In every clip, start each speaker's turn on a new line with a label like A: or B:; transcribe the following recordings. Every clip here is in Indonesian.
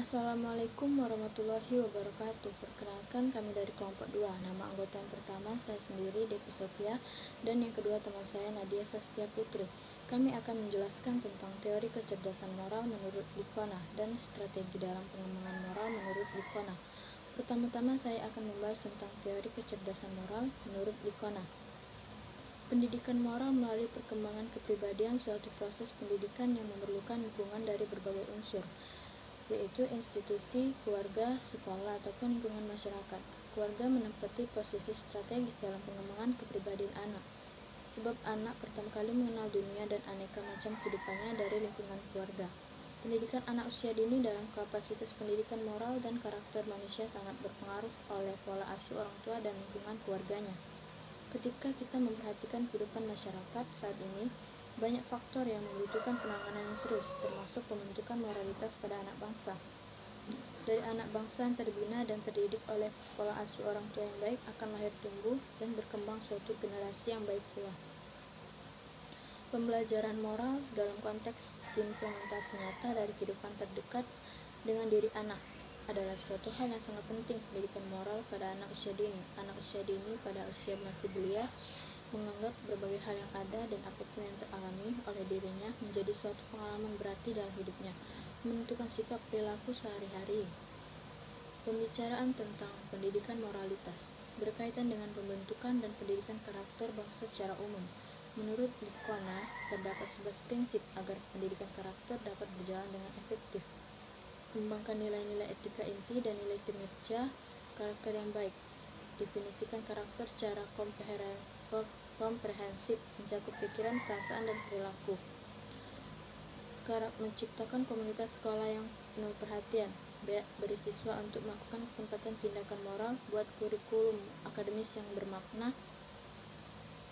A: Assalamualaikum warahmatullahi wabarakatuh. Perkenalkan, kami dari kelompok 2. Nama anggota yang pertama saya sendiri, Devi Sofia, dan yang kedua teman saya, Nadia Sastia Putri. Kami akan menjelaskan tentang teori kecerdasan moral menurut Likona dan strategi dalam pengembangan moral menurut Likona. Pertama-tama saya akan membahas tentang teori kecerdasan moral menurut Likona. Pendidikan moral melalui perkembangan kepribadian suatu proses pendidikan yang memerlukan dukungan dari berbagai unsur, yaitu institusi, keluarga, sekolah, ataupun lingkungan masyarakat. Keluarga menempati posisi strategis dalam pengembangan kepribadian anak, sebab anak pertama kali mengenal dunia dan aneka macam kehidupannya dari lingkungan keluarga. Pendidikan anak usia dini dalam kapasitas pendidikan moral dan karakter manusia sangat berpengaruh oleh pola asuh orang tua dan lingkungan keluarganya. Ketika kita memperhatikan kehidupan masyarakat saat ini, banyak faktor yang membutuhkan penanganan yang serius, termasuk pembentukan moralitas pada anak bangsa. Dari anak bangsa yang terbina dan terdidik oleh pola asuh orang tua yang baik akan lahir tumbuh dan berkembang suatu generasi yang baik pula. Pembelajaran moral dalam konteks implementasi nyata dari kehidupan terdekat dengan diri anak adalah suatu hal yang sangat penting. Pendidikan moral pada anak usia dini. Anak usia dini pada usia masih belia menganggap berbagai hal yang ada dan apapun yang teralami oleh dirinya menjadi suatu pengalaman berarti dalam hidupnya, menentukan sikap perilaku sehari-hari. Pembicaraan tentang pendidikan moralitas berkaitan dengan pembentukan dan pendidikan karakter bangsa secara umum. Menurut Likona, terdapat 11 prinsip agar pendidikan karakter dapat berjalan dengan efektif. Kembangkan nilai-nilai etika inti dan nilai kinerja karakter yang baik. Definisikan karakter secara komprehensif, mencakup pikiran, perasaan, dan perilaku. Menciptakan komunitas sekolah yang penuh perhatian. Beri siswa untuk melakukan kesempatan tindakan moral. Buat kurikulum akademis yang bermakna,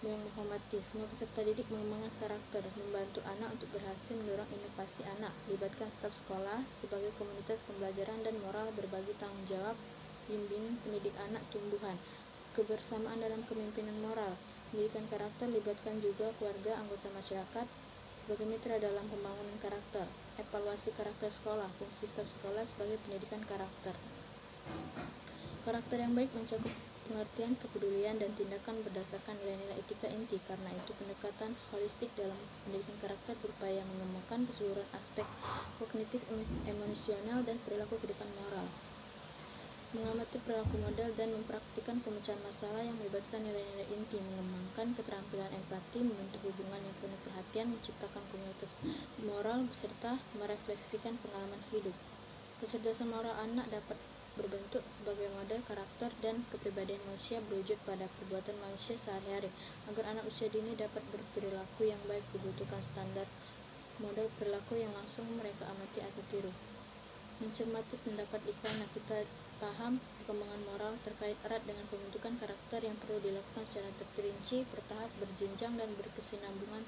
A: yang menghormati. Semua peserta didik mengembangkan karakter, membantu anak untuk berhasil mendorong inovasi anak. Libatkan staf sekolah sebagai komunitas pembelajaran dan moral, berbagi tanggung jawab, bimbing pendidik anak tumbuhan. Kebersamaan dalam kepemimpinan moral. Pendidikan karakter libatkan juga keluarga, anggota masyarakat sebagai mitra dalam pembangunan karakter. Evaluasi karakter sekolah. Fungsi staf sekolah sebagai pendidikan karakter. Karakter yang baik mencakup pengertian, kepedulian, dan tindakan berdasarkan nilai-nilai etika inti. Karena itu, pendekatan holistik dalam pendidikan karakter berupaya mengembangkan keseluruhan aspek kognitif, emosional, dan perilaku kehidupan moral. Mengamati perilaku model dan mempraktikkan pemecahan masalah yang melibatkan nilai-nilai inti, mengembangkan keterampilan empati, membentuk hubungan yang penuh perhatian, menciptakan komunitas moral, beserta merefleksikan pengalaman hidup. Kecerdasan moral anak dapat berbentuk sebagai model karakter dan kepribadian manusia berwujud pada perbuatan manusia sehari-hari. Agar anak usia dini dapat berperilaku yang baik, dibutuhkan standar model perilaku yang langsung mereka amati atau tiru. Mencermati pendapat Likona, kita paham perkembangan moral terkait erat dengan pembentukan karakter yang perlu dilakukan secara terperinci, bertahap, berjenjang, dan berkesinambungan.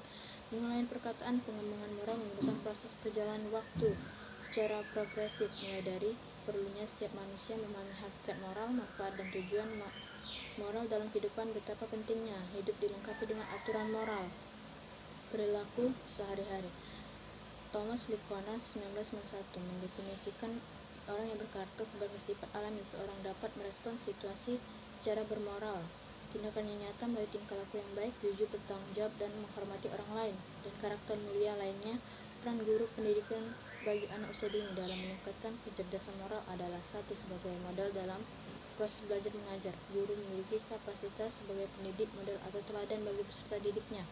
A: Dengan lain perkataan, pengembangan moral memerlukan proses perjalanan waktu secara progresif, mulai dari perlunya setiap manusia memahami hakikat moral, manfaat dan tujuan moral dalam kehidupan, betapa pentingnya hidup dilengkapi dengan aturan moral perilaku sehari-hari. Thomas Likona 1991 mendefinisikan orang yang berkarakter sebagai sifat alami. Seorang dapat merespons situasi secara bermoral, tindakan yang nyata melalui tingkah laku yang baik, jujur, bertanggung jawab, dan menghormati orang lain. Dan karakter mulia lainnya. Peran guru pendidikan bagi anak usia dini dalam meningkatkan kecerdasan moral adalah: 1. Sebagai model dalam proses belajar mengajar. Guru memiliki kapasitas sebagai pendidik, model atau teladan bagi peserta didiknya.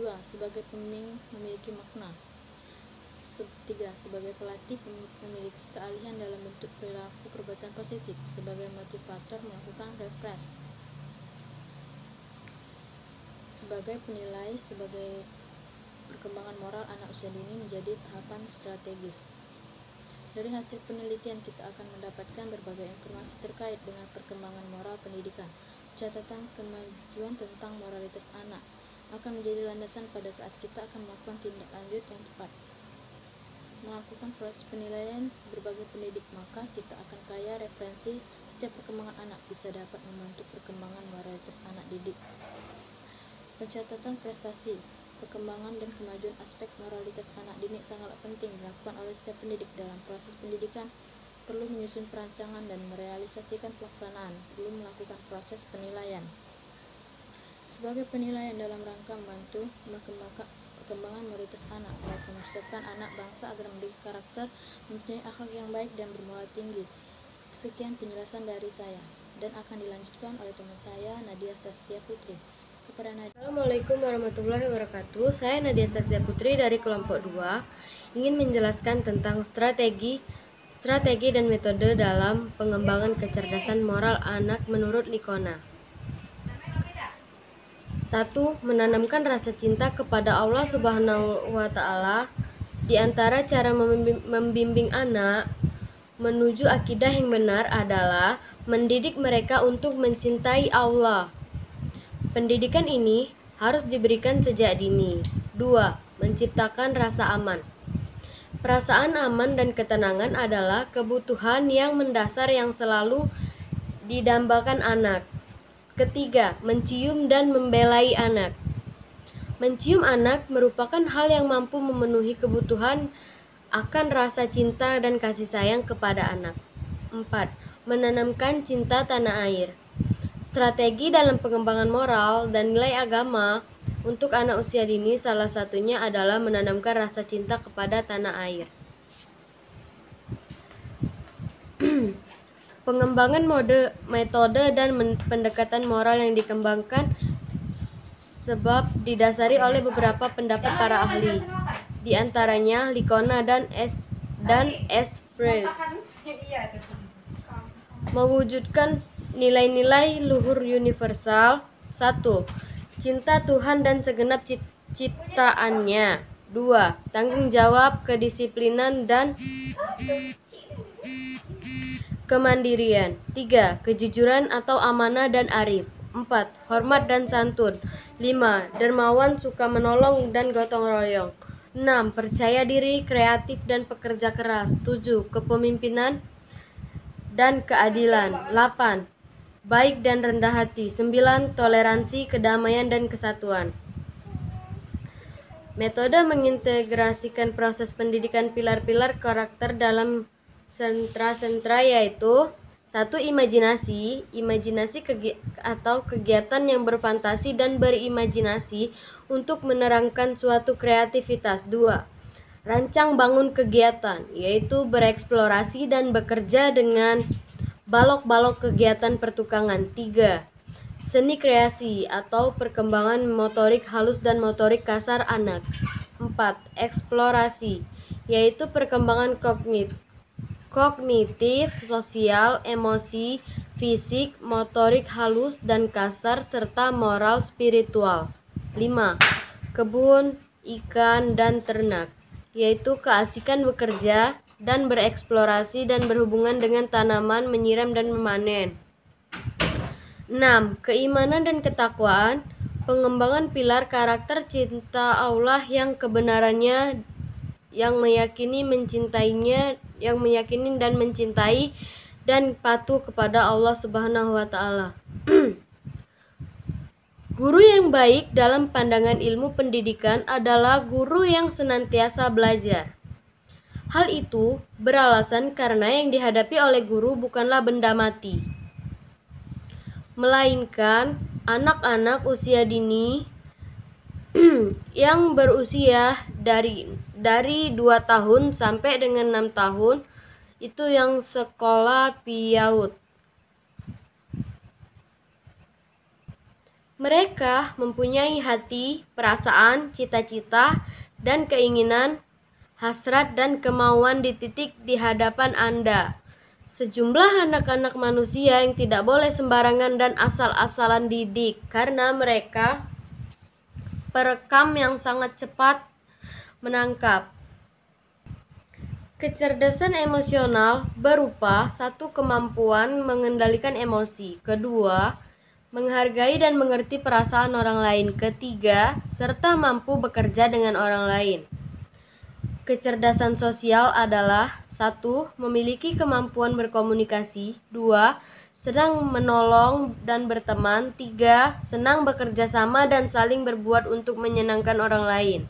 A: 2. Sebagai pembimbing memiliki makna. 3. Sebagai pelatih memiliki keahlian dalam bentuk perilaku perbuatan positif. Sebagai motivator melakukan refresh. Sebagai penilai. Sebagai perkembangan moral anak usia dini menjadi tahapan strategis. Dari hasil penelitian kita akan mendapatkan berbagai informasi terkait dengan perkembangan moral pendidikan. Catatan kemajuan tentang moralitas anak akan menjadi landasan pada saat kita akan melakukan tindak lanjut yang tepat. Melakukan proses penilaian berbagai pendidik, maka kita akan kaya referensi setiap perkembangan anak, bisa dapat membantu perkembangan moralitas anak didik. Pencatatan prestasi, perkembangan dan kemajuan aspek moralitas anak didik sangatlah penting dilakukan oleh setiap pendidik dalam proses pendidikan perlu menyusun perancangan dan merealisasikan pelaksanaan, belum melakukan proses penilaian. Sebagai penilaian dalam rangka membantu perkembangan moralitas anak, baik mempersiapkan anak bangsa agar memiliki karakter, mempunyai akhlak yang baik dan bermoral tinggi. Sekian penjelasan dari saya, dan akan dilanjutkan oleh teman saya, Nadia Sastia Putri. Kepada Nadia.
B: Assalamualaikum warahmatullahi wabarakatuh. Saya Nadia Sastia Putri dari kelompok 2 ingin menjelaskan tentang strategi dan metode dalam pengembangan kecerdasan moral anak menurut Likona. 1. Menanamkan rasa cinta kepada Allah Subhanahu wa Ta'ala. Di antara cara membimbing anak menuju akidah yang benar adalah mendidik mereka untuk mencintai Allah. Pendidikan ini harus diberikan sejak dini. 2. Menciptakan rasa aman. Perasaan aman dan ketenangan adalah kebutuhan yang mendasar yang selalu didambakan anak. Ketiga, mencium dan membelai anak. Mencium anak merupakan hal yang mampu memenuhi kebutuhan akan rasa cinta dan kasih sayang kepada anak. 4. Menanamkan cinta tanah air. Strategi dalam pengembangan moral dan nilai agama untuk anak usia dini salah satunya adalah menanamkan rasa cinta kepada tanah air. Pengembangan metode dan pendekatan moral yang dikembangkan sebab didasari oleh beberapa pendapat para ahli, di antaranya Likona dan S. Freud. Mewujudkan nilai-nilai luhur universal. 1. Cinta Tuhan dan segenap ciptaannya. 2. Tanggung jawab, kedisiplinan, dan kemandirian. 3. Kejujuran atau amanah dan arif. 4. Hormat dan santun. 5. Dermawan, suka menolong, dan gotong royong. 6. Percaya diri, kreatif, dan pekerja keras. 7. Kepemimpinan dan keadilan. 8. Baik dan rendah hati. 9. Toleransi, kedamaian, dan kesatuan. Metode mengintegrasikan proses pendidikan pilar-pilar karakter dalam sentra-sentra yaitu 1. Imajinasi atau kegiatan yang berfantasi dan berimajinasi untuk menerangkan suatu kreativitas. 2. Rancang bangun kegiatan, yaitu bereksplorasi dan bekerja dengan balok-balok kegiatan pertukangan. 3. Seni kreasi atau perkembangan motorik halus dan motorik kasar anak. 4. Eksplorasi, yaitu perkembangan kognitif, sosial, emosi, fisik, motorik halus dan kasar, serta moral spiritual. 5. Kebun, ikan, dan ternak, yaitu keasikan bekerja dan bereksplorasi dan berhubungan dengan tanaman, menyiram dan memanen. 6. Keimanan dan ketakwaan, pengembangan pilar karakter cinta Allah yang kebenarannya, yang meyakini dan mencintai dan patuh kepada Allah Subhanahu wa Ta'ala. Guru yang baik dalam pandangan ilmu pendidikan adalah guru yang senantiasa belajar. Hal itu beralasan karena yang dihadapi oleh guru bukanlah benda mati, melainkan anak-anak usia dini yang berusia dari 2 tahun sampai dengan 6 tahun, itu yang sekolah PIAUD. Mereka mempunyai hati, perasaan, cita-cita, dan keinginan, hasrat dan kemauan di titik di hadapan Anda. Sejumlah anak-anak manusia yang tidak boleh sembarangan dan asal-asalan didik, karena mereka perekam yang sangat cepat menangkap. Kecerdasan emosional berupa 1. Kemampuan mengendalikan emosi. 2. Menghargai dan mengerti perasaan orang lain. 3. Serta mampu bekerja dengan orang lain. Kecerdasan sosial adalah 1. Memiliki kemampuan berkomunikasi. 2. Senang menolong dan berteman. 3. Senang bekerja sama dan saling berbuat untuk menyenangkan orang lain.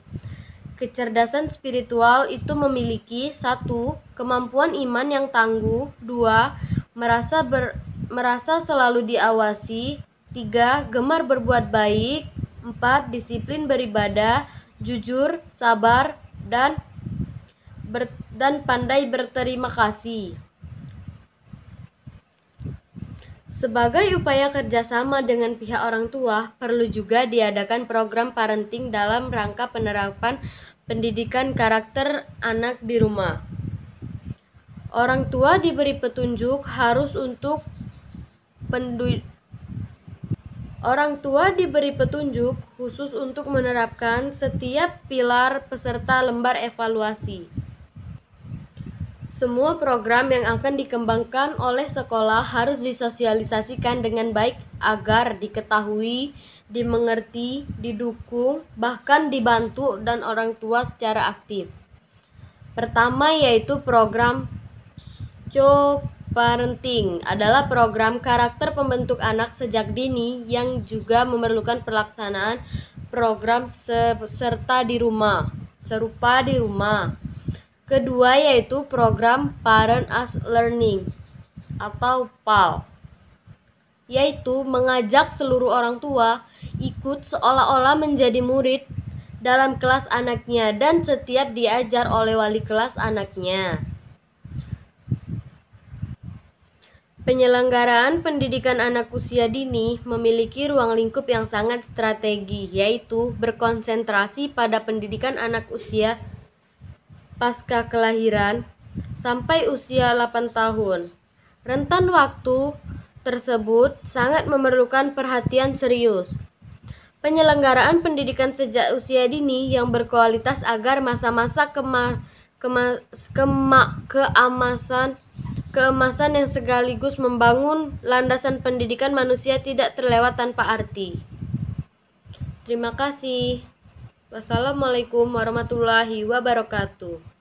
B: Kecerdasan spiritual itu memiliki 1. Kemampuan iman yang tangguh. 2. Merasa selalu diawasi. 3. Gemar berbuat baik. 4. Disiplin beribadah, jujur, sabar, dan pandai berterima kasih. Sebagai upaya kerjasama dengan pihak orang tua, perlu juga diadakan program parenting dalam rangka penerapan pendidikan karakter anak di rumah. Orang tua diberi petunjuk khusus untuk menerapkan setiap pilar peserta lembar evaluasi. Semua program yang akan dikembangkan oleh sekolah harus disosialisasikan dengan baik agar diketahui, dimengerti, didukung, bahkan dibantu dan orang tua secara aktif. Pertama yaitu program Co-Parenting adalah program karakter pembentuk anak sejak dini yang juga memerlukan pelaksanaan program serupa di rumah. Kedua yaitu program Parent as Learning atau PAL, yaitu mengajak seluruh orang tua ikut seolah-olah menjadi murid dalam kelas anaknya dan setiap diajar oleh wali kelas anaknya. Penyelenggaraan pendidikan anak usia dini memiliki ruang lingkup yang sangat strategi, yaitu berkonsentrasi pada pendidikan anak usia pasca kelahiran sampai usia 8 tahun. Rentan waktu tersebut sangat memerlukan perhatian serius. Penyelenggaraan pendidikan sejak usia dini yang berkualitas agar masa-masa keemasan yang sekaligus membangun landasan pendidikan manusia tidak terlewat tanpa arti. Terima kasih. Wassalamualaikum warahmatullahi wabarakatuh.